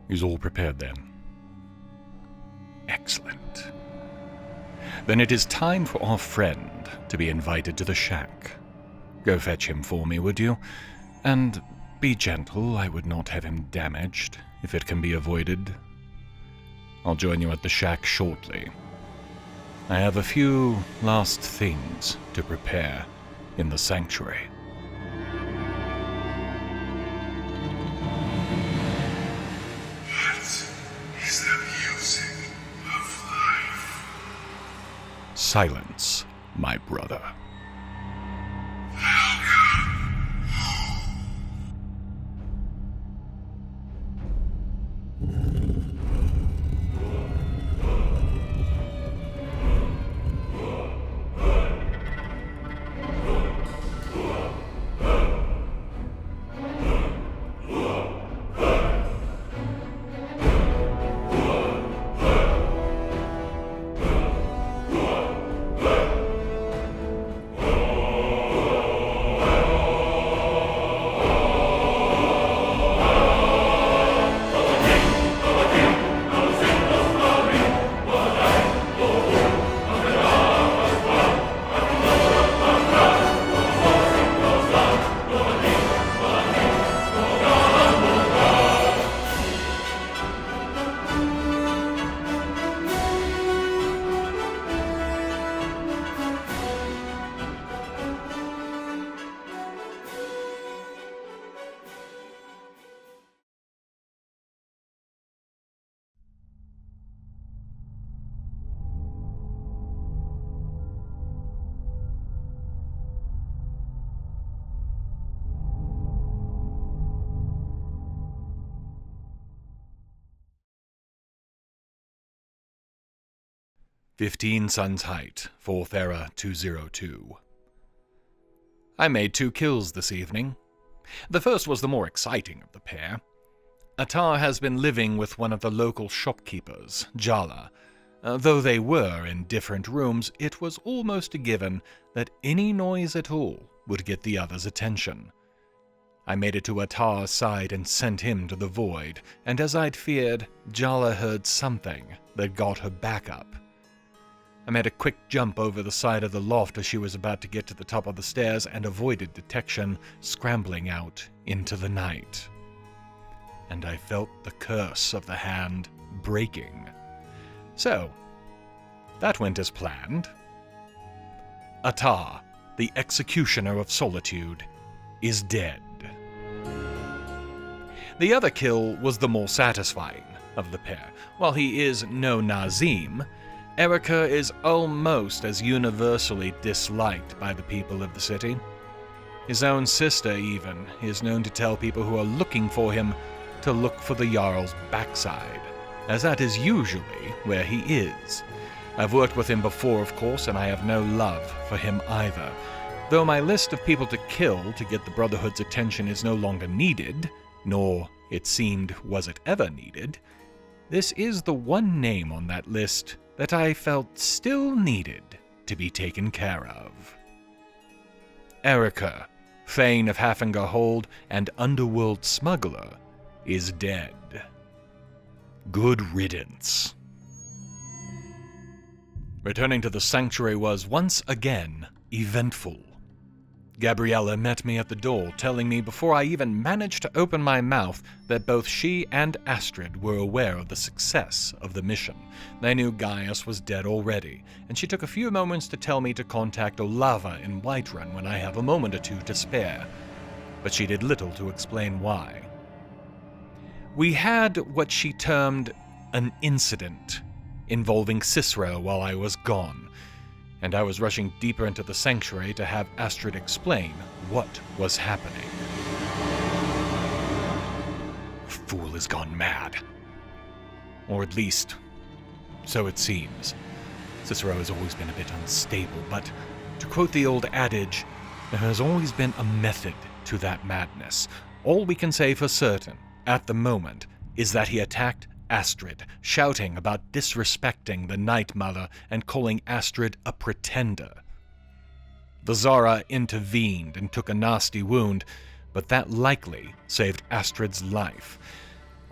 Is all prepared then? Excellent. Then it is time for our friend to be invited to the shack. Go fetch him for me, would you? And be gentle, I would not have him damaged, if it can be avoided. I'll join you at the shack shortly. I have a few last things to prepare in the sanctuary. What is the music of life? Silence, my brother. "15 Suns Height, 4th Era 202. I made 2 kills this evening. The first was the more exciting of the pair. Atar has been living with one of the local shopkeepers, Jala. Though they were in different rooms, it was almost a given that any noise at all would get the other's attention. I made it to Atar's side and sent him to the void, and as I'd feared, Jala heard something that got her back up. I made a quick jump over the side of the loft as she was about to get to the top of the stairs and avoided detection, scrambling out into the night. And I felt the curse of the hand breaking. So, that went as planned. Atar, the executioner of solitude, is dead. The other kill was the more satisfying of the pair. While he is no Nazim, Erica is almost as universally disliked by the people of the city. His own sister, even, is known to tell people who are looking for him to look for the Jarl's backside, as that is usually where he is. I've worked with him before, of course, and I have no love for him either. Though my list of people to kill to get the Brotherhood's attention is no longer needed, nor, it seemed, was it ever needed, this is the one name on that list that I felt still needed to be taken care of. Erica, Thane of Haffinger Hold and underworld smuggler, is dead. Good riddance. Returning to the sanctuary was once again eventful. Gabriella met me at the door, telling me before I even managed to open my mouth that both she and Astrid were aware of the success of the mission. They knew Gaius was dead already, and she took a few moments to tell me to contact Olava in Whiterun when I have a moment or two to spare, but she did little to explain why. We had what she termed an incident involving Cicero while I was gone, and I was rushing deeper into the sanctuary to have Astrid explain what was happening. The fool has gone mad. Or at least, so it seems. Cicero has always been a bit unstable, but to quote the old adage, there has always been a method to that madness. All we can say for certain, at the moment, is that he attacked Astrid, shouting about disrespecting the Night Mother and calling Astrid a pretender. The Zara intervened and took a nasty wound, but that likely saved Astrid's life.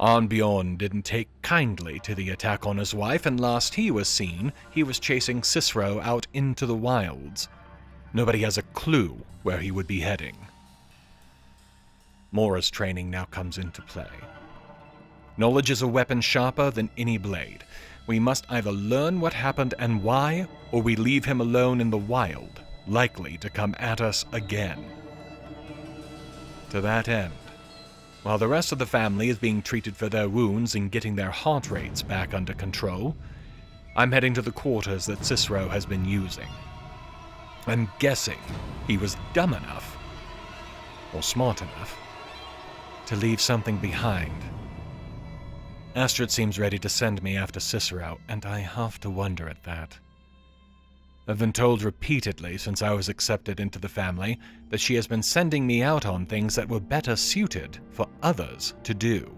Arnbjorn didn't take kindly to the attack on his wife, and last he was seen, he was chasing Cicero out into the wilds. Nobody has a clue where he would be heading. Mora's training now comes into play. Knowledge is a weapon sharper than any blade. We must either learn what happened and why, or we leave him alone in the wild, likely to come at us again. To that end, while the rest of the family is being treated for their wounds and getting their heart rates back under control, I'm heading to the quarters that Cicero has been using. I'm guessing he was dumb enough, or smart enough, to leave something behind. Astrid seems ready to send me after Cicero, and I have to wonder at that. I've been told repeatedly since I was accepted into the family that she has been sending me out on things that were better suited for others to do.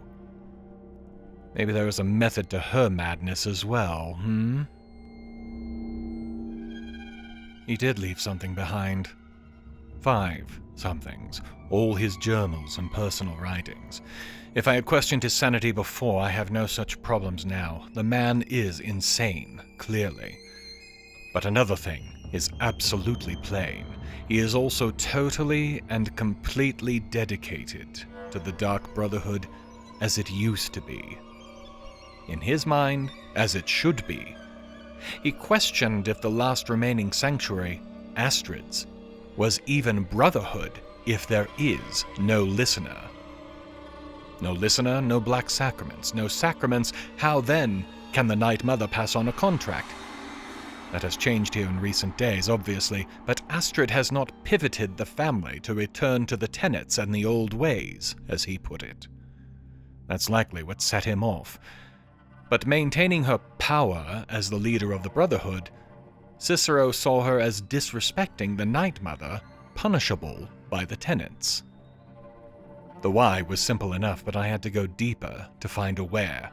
Maybe there is a method to her madness as well, He did leave something behind. 5 somethings, all his journals and personal writings. If I had questioned his sanity before, I have no such problems now. The man is insane, clearly. But another thing is absolutely plain. He is also totally and completely dedicated to the Dark Brotherhood as it used to be. In his mind, as it should be. He questioned if the last remaining sanctuary, Astrid's, was even Brotherhood if there is no listener. No listener, no black sacraments. No sacraments, how then can the Night Mother pass on a contract? That has changed here in recent days, obviously, but Astrid has not pivoted the family to return to the tenets and the old ways, as he put it. That's likely what set him off. But maintaining her power as the leader of the Brotherhood, Cicero saw her as disrespecting the Night Mother, punishable by the tenets. The why was simple enough, but I had to go deeper to find a where.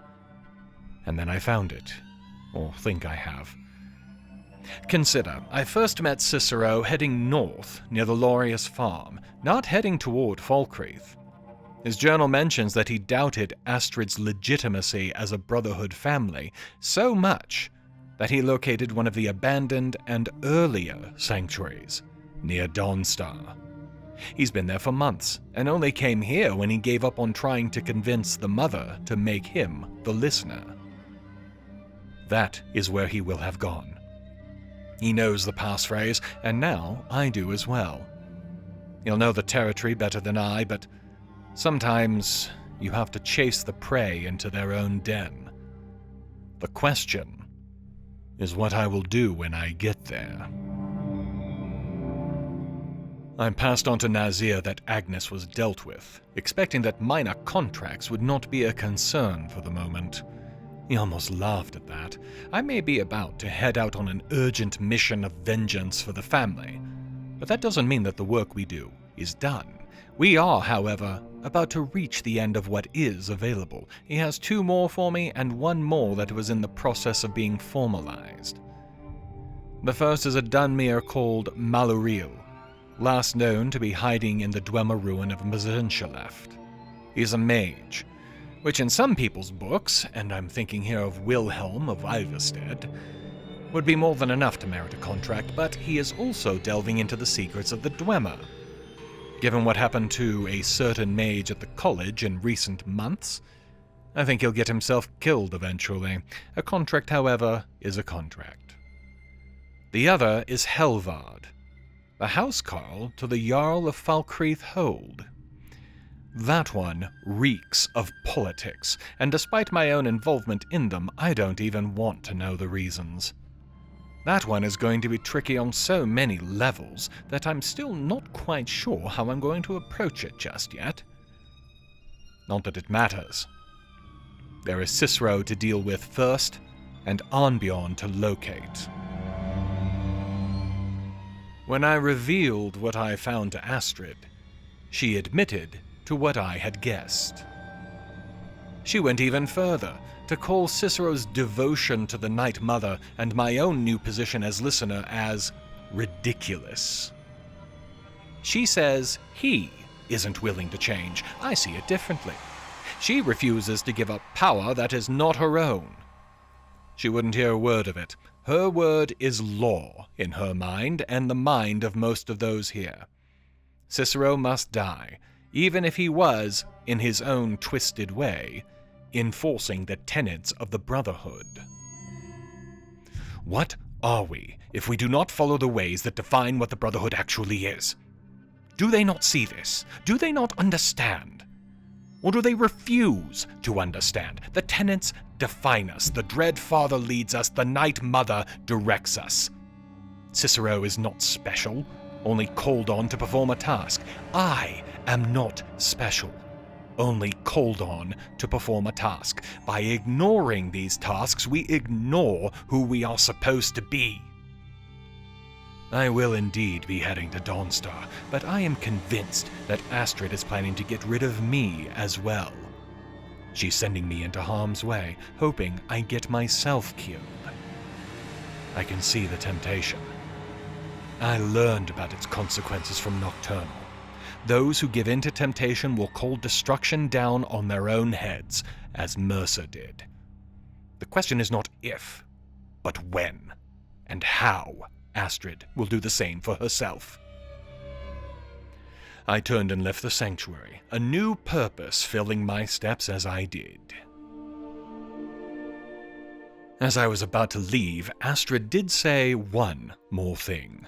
And then I found it, or think I have. Consider, I first met Cicero heading north near the Laureus farm, not heading toward Falkreath. His journal mentions that he doubted Astrid's legitimacy as a Brotherhood family so much that he located one of the abandoned and earlier sanctuaries near Dawnstar. He's been there for months, and only came here when he gave up on trying to convince the Mother to make him the listener. That is where he will have gone. He knows the passphrase, and now I do as well. He'll know the territory better than I, but sometimes you have to chase the prey into their own den. The question is what I will do when I get there. I passed on to Nazir that Agnes was dealt with, expecting that minor contracts would not be a concern for the moment. He almost laughed at that. I may be about to head out on an urgent mission of vengeance for the family, but that doesn't mean that the work we do is done. We are, however, about to reach the end of what is available. He has 2 more for me, and 1 more that was in the process of being formalized. The first is a Dunmere called Maluriel, last known to be hiding in the Dwemer ruin of Mazinshalaft. He's a mage, which in some people's books, and I'm thinking here of Wilhelm of Iverstead, would be more than enough to merit a contract, but he is also delving into the secrets of the Dwemer. Given what happened to a certain mage at the college in recent months, I think he'll get himself killed eventually. A contract, however, is a contract. The other is Helvard, the housecarl to the Jarl of Falkreath Hold. That one reeks of politics, and despite my own involvement in them, I don't even want to know the reasons. That one is going to be tricky on so many levels that I'm still not quite sure how I'm going to approach it just yet. Not that it matters. There is Cicero to deal with first, and Arnbjorn to locate. When I revealed what I found to Astrid, she admitted to what I had guessed. She went even further, to call Cicero's devotion to the Night Mother and my own new position as listener as ridiculous. She says he isn't willing to change. I see it differently. She refuses to give up power that is not her own. She wouldn't hear a word of it. Her word is law in her mind and the mind of most of those here. Cicero must die, even if he was, in his own twisted way, enforcing the tenets of the Brotherhood. What are we if we do not follow the ways that define what the Brotherhood actually is? Do they not see this? Do they not understand? Or do they refuse to understand? The tenets define us, the Dread Father leads us, the Night Mother directs us. Cicero is not special, only called on to perform a task. I am not special, only called on to perform a task. By ignoring these tasks, we ignore who we are supposed to be. I will indeed be heading to Dawnstar, but I am convinced that Astrid is planning to get rid of me as well. She's sending me into harm's way, hoping I get myself killed. I can see the temptation. I learned about its consequences from Nocturnal. Those who give in to temptation will call destruction down on their own heads, as Mercer did. The question is not if, but when, and how Astrid will do the same for herself. I turned and left the sanctuary, a new purpose filling my steps as I did. As I was about to leave, Astrid did say one more thing.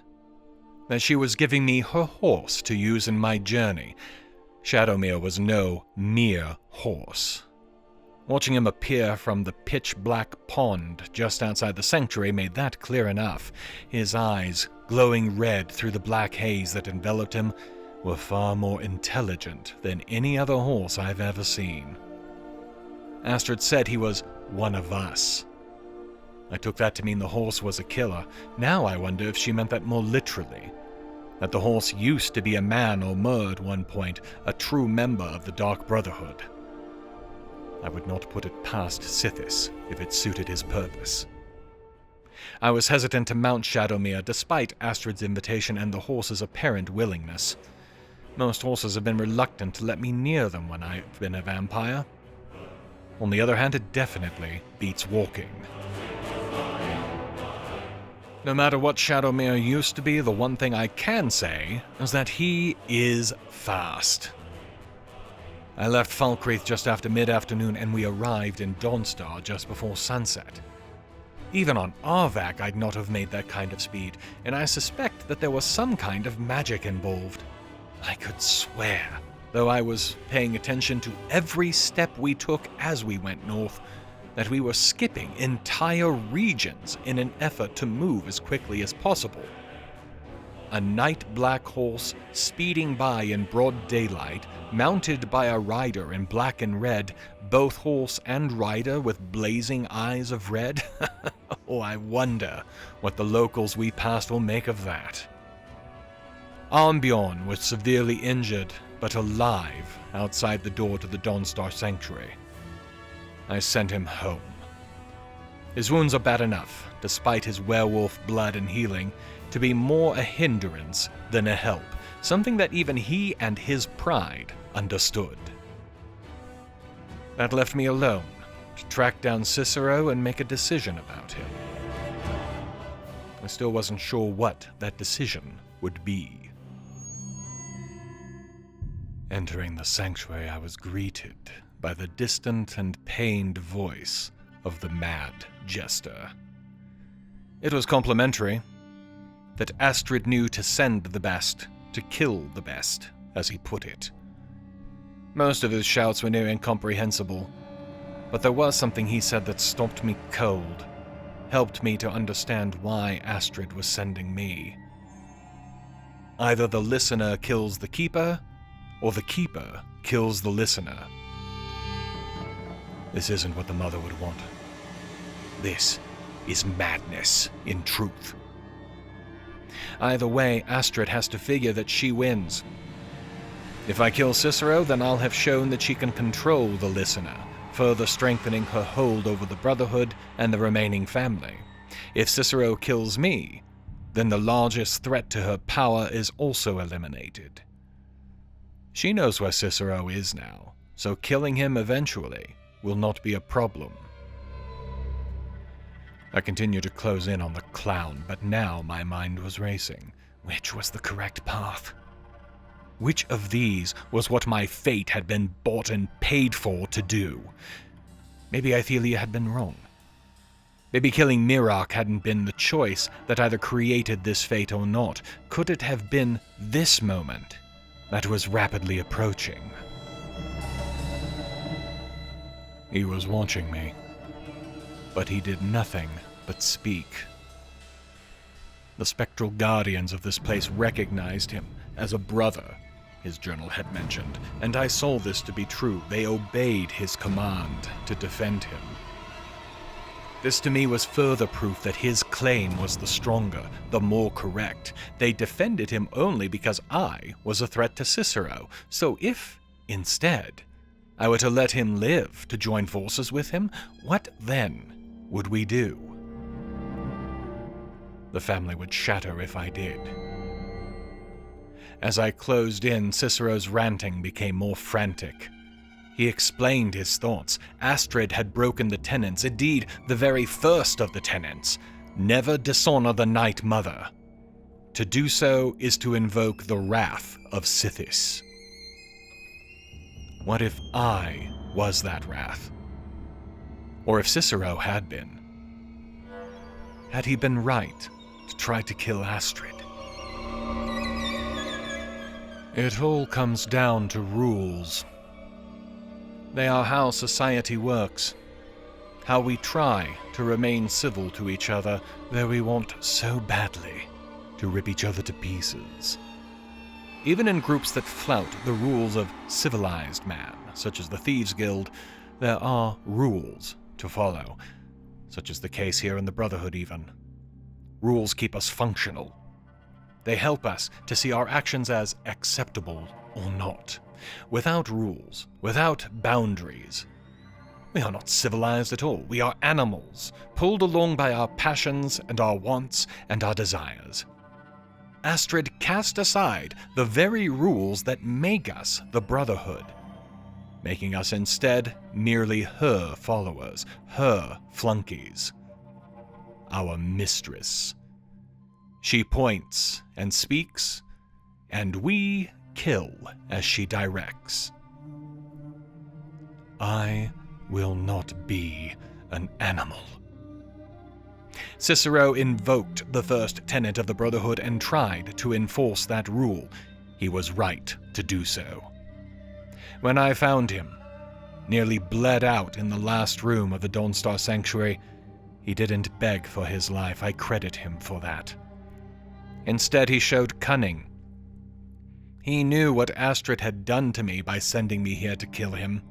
That she was giving me her horse to use in my journey. Shadowmere was no mere horse. Watching him appear from the pitch-black pond just outside the sanctuary made that clear enough. His eyes, glowing red through the black haze that enveloped him, were far more intelligent than any other horse I've ever seen. Astrid said he was one of us. I took that to mean the horse was a killer. Now I wonder if she meant that more literally. That the horse used to be a man or mer at one point, a true member of the Dark Brotherhood. I would not put it past Sithis if it suited his purpose. I was hesitant to mount Shadowmere despite Astrid's invitation and the horse's apparent willingness. Most horses have been reluctant to let me near them when I've been a vampire. On the other hand, it definitely beats walking. No matter what Shadowmere used to be, the one thing I can say is that he is fast. I left Falkreath just after mid-afternoon and we arrived in Dawnstar just before sunset. Even on Arvak I'd not have made that kind of speed, and I suspect that there was some kind of magic involved. I could swear, though I was paying attention to every step we took as we went north, that we were skipping entire regions in an effort to move as quickly as possible. A night black horse speeding by in broad daylight, mounted by a rider in black and red, both horse and rider with blazing eyes of red. Oh, I wonder what the locals we passed will make of that. Armbjorn was severely injured, but alive outside the door to the Dawnstar Sanctuary. I sent him home. His wounds are bad enough, despite his werewolf blood and healing, to be more a hindrance than a help, something that even he and his pride understood. That left me alone to track down Cicero and make a decision about him. I still wasn't sure what that decision would be. Entering the sanctuary, I was greeted by the distant and pained voice of the mad jester. It was complimentary, that Astrid knew to send the best, to kill the best, as he put it. Most of his shouts were near incomprehensible, but there was something he said that stopped me cold, helped me to understand why Astrid was sending me. Either the listener kills the keeper, or the keeper kills the listener. This isn't what the mother would want. This is madness in truth. Either way, Astrid has to figure that she wins. If I kill Cicero, then I'll have shown that she can control the listener, further strengthening her hold over the Brotherhood and the remaining family. If Cicero kills me, then the largest threat to her power is also eliminated. She knows where Cicero is now, so killing him eventually will not be a problem. I continued to close in on the clown, but now my mind was racing. Which was the correct path? Which of these was what my fate had been bought and paid for to do? Maybe Ithelia had been wrong. Maybe killing Mirok hadn't been the choice that either created this fate or not. Could it have been this moment that was rapidly approaching? He was watching me, but he did nothing but speak. The spectral guardians of this place recognized him as a brother, his journal had mentioned, and I saw this to be true. They obeyed his command to defend him. This to me was further proof that his claim was the stronger, the more correct. They defended him only because I was a threat to Cicero, so if, instead, I were to let him live to join forces with him, what then would we do? The family would shatter if I did. As I closed in, Cicero's ranting became more frantic. He explained his thoughts. Astrid had broken the tenets, indeed, the very first of the tenets. Never dishonor the Night Mother. To do so is to invoke the wrath of Sithis. What if I was that wrath? Or if Cicero had been? Had he been right to try to kill Astrid? It all comes down to rules. They are how society works, how we try to remain civil to each other, though we want so badly to rip each other to pieces. Even in groups that flout the rules of civilized man, such as the Thieves' Guild, there are rules to follow, such as the case here in the Brotherhood even. Rules keep us functional. They help us to see our actions as acceptable or not. Without rules, without boundaries, we are not civilized at all. We are animals, pulled along by our passions and our wants and our desires. Astrid cast aside the very rules that make us the Brotherhood, making us instead merely her followers, her flunkies, our mistress. She points and speaks, and we kill as she directs. I will not be an animal. Cicero invoked the first tenet of the Brotherhood and tried to enforce that rule. He was right to do so. When I found him, nearly bled out in the last room of the Dawnstar Sanctuary, he didn't beg for his life. I credit him for that. Instead, he showed cunning. He knew what Astrid had done to me by sending me here to kill him.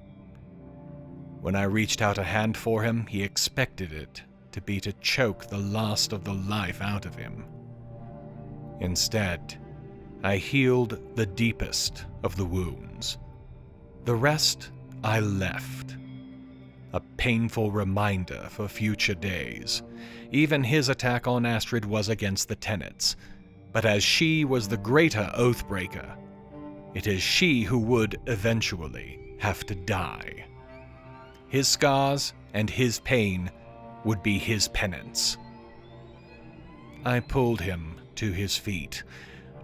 When I reached out a hand for him, he expected it to be to choke the last of the life out of him. Instead, I healed the deepest of the wounds. The rest I left. A painful reminder for future days. Even his attack on Astrid was against the tenets, but as she was the greater Oathbreaker, it is she who would eventually have to die. His scars and his pain would be his penance. I pulled him to his feet.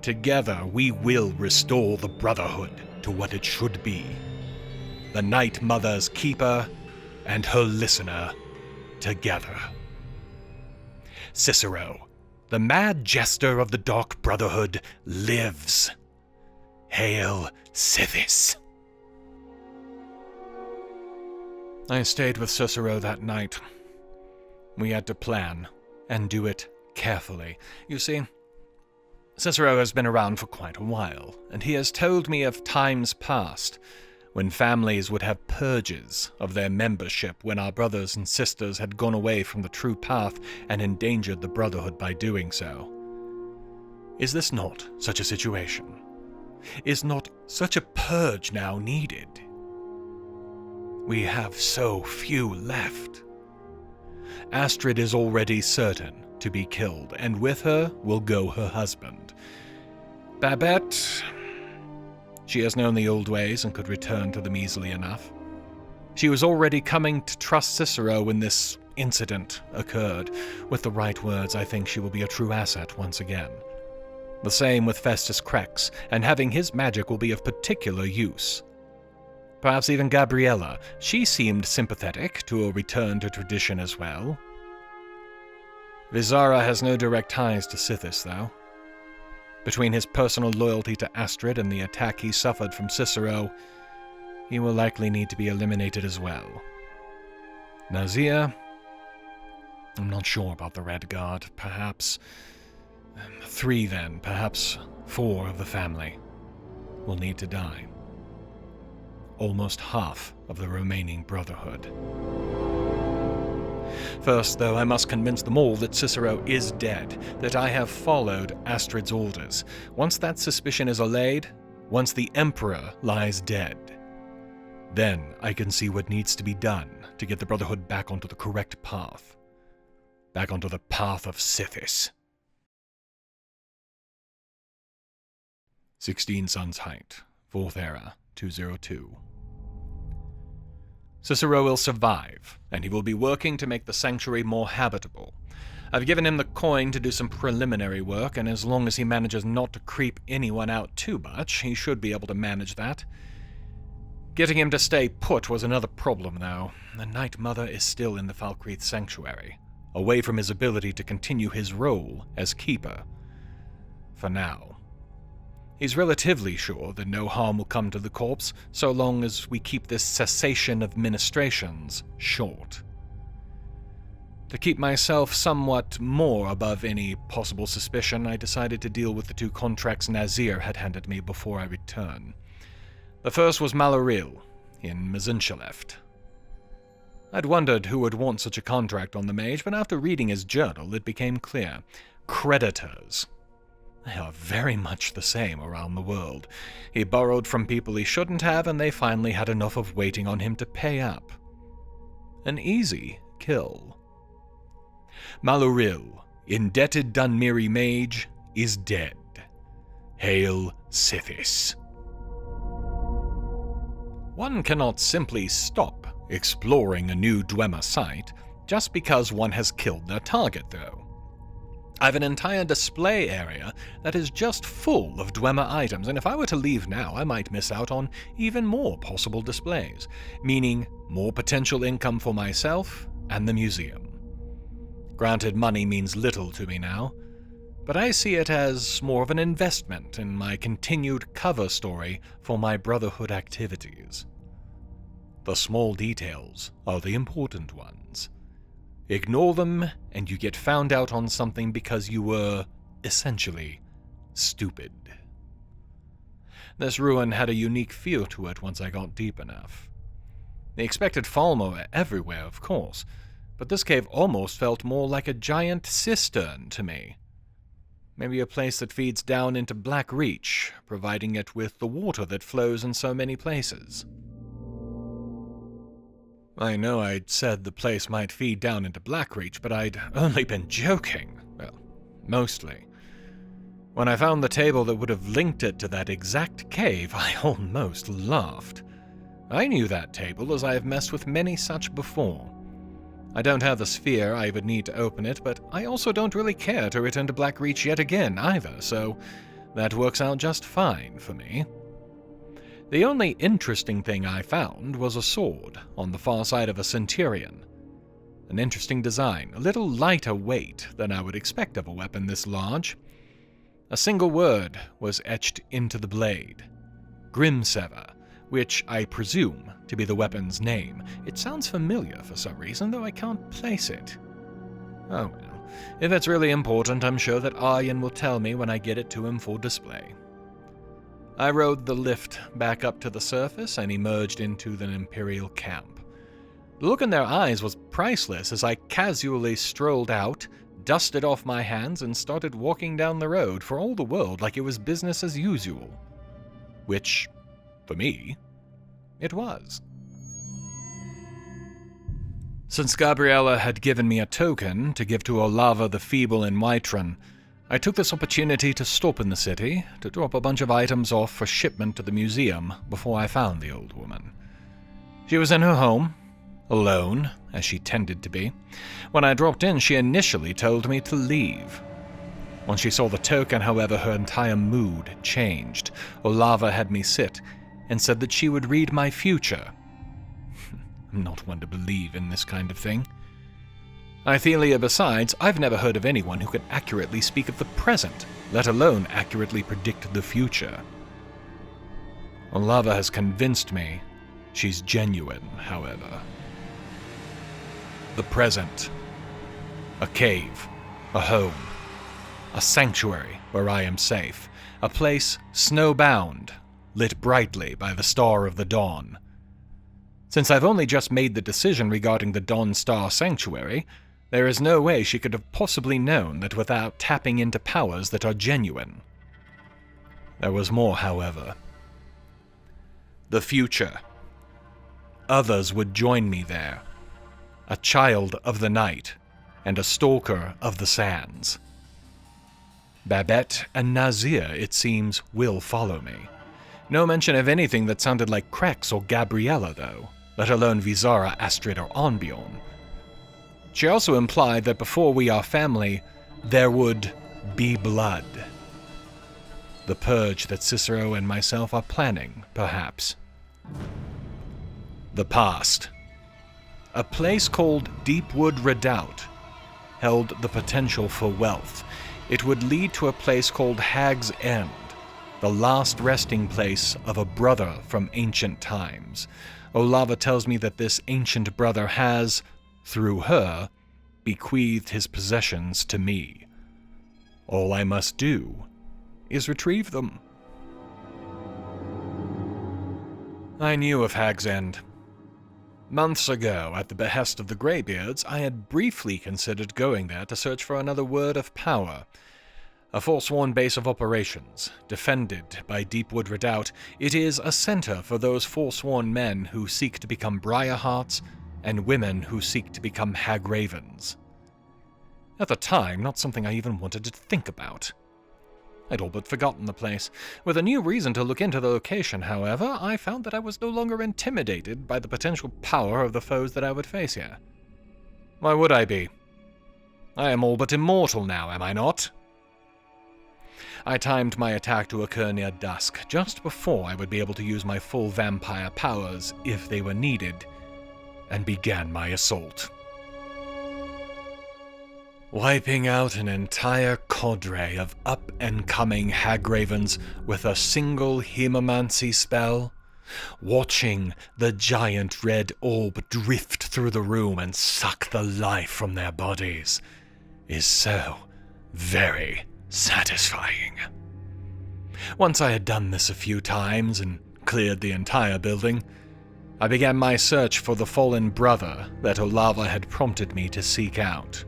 Together we will restore the Brotherhood to what it should be. The Night Mother's keeper and her listener together. Cicero, the mad jester of the Dark Brotherhood, lives. Hail Sithis. I stayed with Cicero that night. We had to plan and do it carefully. You see, Cicero has been around for quite a while, and he has told me of times past when families would have purges of their membership when our brothers and sisters had gone away from the true path and endangered the Brotherhood by doing so. Is this not such a situation? Is not such a purge now needed? We have so few left. Astrid is already certain to be killed, and with her will go her husband. Babette, She has known the old ways and could return to them easily enough. She was already coming to trust Cicero when this incident occurred. With the right words, I think she will be a true asset once again. The same with Festus Krex, and having his magic will be of particular use. Perhaps even Gabriella. She seemed sympathetic to a return to tradition as well. Vizara has no direct ties to Sithis, though. Between his personal loyalty to Astrid and the attack he suffered from Cicero, he will likely need to be eliminated as well. Nazir? I'm not sure about the Red Guard. Perhaps 3 then, perhaps 4 of the family will need to die. Almost half of the remaining Brotherhood. First, though, I must convince them all that Cicero is dead, that I have followed Astrid's orders. Once that suspicion is allayed, once the Emperor lies dead, then I can see what needs to be done to get the Brotherhood back onto the correct path. Back onto the path of Sithis. 16 Suns Height, 4th Era, 202. Cicero will survive, and he will be working to make the sanctuary more habitable. I've given him the coin to do some preliminary work, and as long as he manages not to creep anyone out too much, he should be able to manage that. Getting him to stay put was another problem, though. The Night Mother is still in the Falkreath Sanctuary, away from his ability to continue his role as Keeper. For now. He's relatively sure that no harm will come to the corpse, so long as we keep this cessation of ministrations short. To keep myself somewhat more above any possible suspicion, I decided to deal with the 2 contracts Nazir had handed me before I return. The first was Maloril, in Mazinshaleft. I'd wondered who would want such a contract on the mage, but after reading his journal, it became clear. Creditors. They are very much the same around the world. He borrowed from people he shouldn't have, and they finally had enough of waiting on him to pay up. An easy kill. Maloril, indebted Dunmiri mage, is dead. Hail Sithis. One cannot simply stop exploring a new Dwemer site just because one has killed their target, though. I have an entire display area that is just full of Dwemer items, and if I were to leave now, I might miss out on even more possible displays, meaning more potential income for myself and the museum. Granted, money means little to me now, but I see it as more of an investment in my continued cover story for my Brotherhood activities. The small details are the important ones. Ignore them, and you get found out on something because you were, essentially, stupid. This ruin had a unique feel to it once I got deep enough. The expected Falmo everywhere, of course, but this cave almost felt more like a giant cistern to me. Maybe a place that feeds down into Black Reach, providing it with the water that flows in so many places. I know I'd said the place might feed down into Blackreach, but I'd only been joking. Well, mostly. When I found the table that would have linked it to that exact cave, I almost laughed. I knew that table, as I have messed with many such before. I don't have the sphere I would need to open it, but I also don't really care to return to Blackreach yet again either, so that works out just fine for me. The only interesting thing I found was a sword on the far side of a centurion. An interesting design, a little lighter weight than I would expect of a weapon this large. A single word was etched into the blade. Grimsever, which I presume to be the weapon's name. It sounds familiar for some reason, though I can't place it. Oh well, if it's really important, I'm sure that Aryan will tell me when I get it to him for display. I rode the lift back up to the surface and emerged into the Imperial camp. The look in their eyes was priceless as I casually strolled out, dusted off my hands, and started walking down the road for all the world like it was business as usual. Which, for me, it was. Since Gabriella had given me a token to give to Olava the Feeble in Whiterun, I took this opportunity to stop in the city to drop a bunch of items off for shipment to the museum before I found the old woman. She was in her home, alone, as she tended to be. When I dropped in, she initially told me to leave. When she saw the token, however, her entire mood changed. Olava had me sit and said that she would read my future. I'm not one to believe in this kind of thing. Ithelia, besides, I've never heard of anyone who could accurately speak of the present, let alone accurately predict the future. Olava has convinced me she's genuine, however. The present. A cave. A home. A sanctuary where I am safe. A place snowbound, lit brightly by the star of the dawn. Since I've only just made the decision regarding the Dawn Star Sanctuary, there is no way she could have possibly known that without tapping into powers that are genuine. There was more, however. The future. Others would join me there. A child of the night, and a stalker of the sands. Babette and Nazir, it seems, will follow me. No mention of anything that sounded like Krex or Gabriella, though, let alone Vizara, Astrid, or Onbjorn. She also implied that before we are family, there would be blood. The purge that Cicero and myself are planning, perhaps. The past. A place called Deepwood Redoubt held the potential for wealth. It would lead to a place called Hag's End, the last resting place of a brother from ancient times. Olava tells me that this ancient brother has, through her, bequeathed his possessions to me. All I must do is retrieve them. I knew of Hag's End. Months ago, at the behest of the Greybeards, I had briefly considered going there to search for another word of power. A forsworn base of operations, defended by Deepwood Redoubt, it is a center for those forsworn men who seek to become Briarhearts and women who seek to become Hagravens. At the time, not something I even wanted to think about. I'd all but forgotten the place. With a new reason to look into the location, however, I found that I was no longer intimidated by the potential power of the foes that I would face here. Why would I be? I am all but immortal now, am I not? I timed my attack to occur near dusk, just before I would be able to use my full vampire powers, if they were needed, and began my assault. Wiping out an entire cadre of up-and-coming Hagravens with a single hemomancy spell, watching the giant red orb drift through the room and suck the life from their bodies, is so very satisfying. Once I had done this a few times and cleared the entire building, I began my search for the fallen brother that Olava had prompted me to seek out.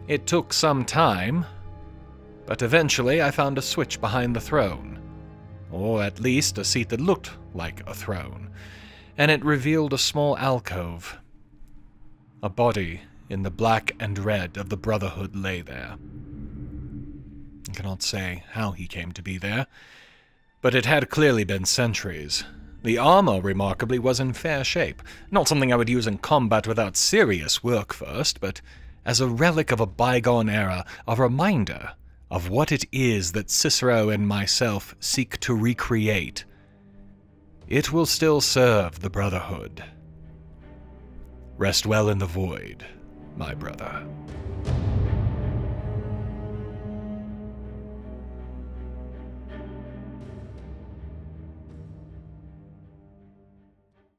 It took some time, but eventually I found a switch behind the throne, or at least a seat that looked like a throne, and it revealed a small alcove. A body in the black and red of the Brotherhood lay there. I cannot say how he came to be there, but it had clearly been centuries. The armor, remarkably, was in fair shape, not something I would use in combat without serious work first, but as a relic of a bygone era, a reminder of what it is that Cicero and myself seek to recreate. It will still serve the Brotherhood. Rest well in the void, my brother.